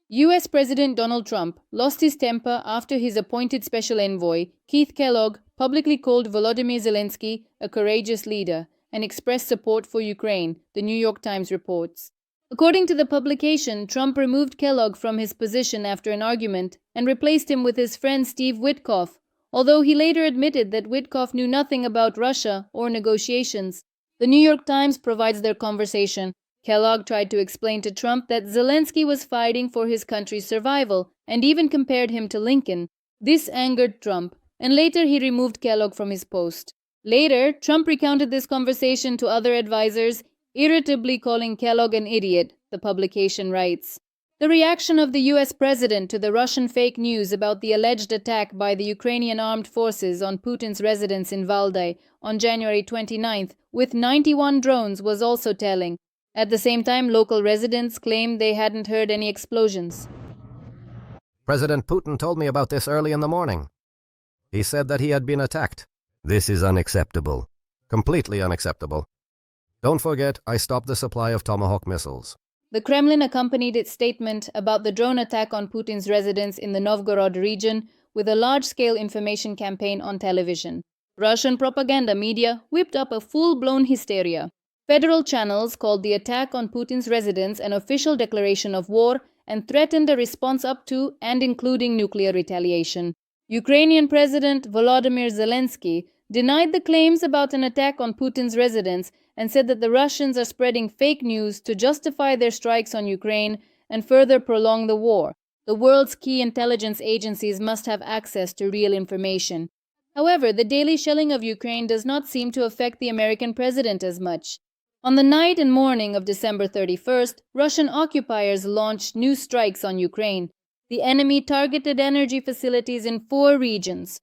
U.S. President Donald Trump lost his temper after his appointed special envoy, Keith Kellogg, publicly called Volodymyr Zelenskyy a courageous leader and expressed support for Ukraine, the New York Times reports. According to the publication, Trump removed Kellogg from his position after an argument and replaced him with his friend Steve Witkoff, although he later admitted that Witkoff knew nothing about Russia or negotiations. The New York Times provides their conversation. Kellogg tried to explain to Trump that Zelenskyy was fighting for his country's survival and even compared him to Lincoln. This angered Trump, and later he removed Kellogg from his post. Later, Trump recounted this conversation to other advisors, irritably calling Kellogg an idiot, the publication writes. The reaction of the U.S. president to the Russian fake news about the alleged attack by the Ukrainian armed forces on Putin's residence in Valdai on January 29th with 91 drones was also telling. At the same time, local residents claimed they hadn't heard any explosions. President Putin told me about this early in the morning. He said that he had been attacked. This is unacceptable. Completely unacceptable. Don't forget, I stopped the supply of Tomahawk missiles. The Kremlin accompanied its statement about the drone attack on Putin's residence in the Novgorod region with a large-scale information campaign on television. Russian propaganda media whipped up a full-blown hysteria. Federal channels called the attack on Putin's residence an official declaration of war and threatened a response up to and including nuclear retaliation. Ukrainian President Volodymyr Zelenskyy denied the claims about an attack on Putin's residence and said that the Russians are spreading fake news to justify their strikes on Ukraine and further prolong the war. The world's key intelligence agencies must have access to real information. However, the daily shelling of Ukraine does not seem to affect the American president as much. On the night and morning of December 31st, Russian occupiers launched new strikes on Ukraine. The enemy targeted energy facilities in 4 regions.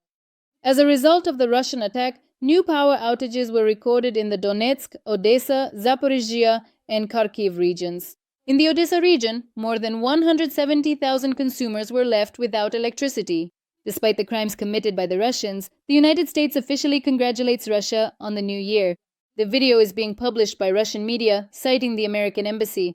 As a result of the Russian attack, new power outages were recorded in the Donetsk, Odessa, Zaporizhzhia, and Kharkiv regions. In the Odessa region, more than 170,000 consumers were left without electricity. Despite the crimes committed by the Russians, the United States officially congratulates Russia on the new year. The video is being published by Russian media, citing the American embassy.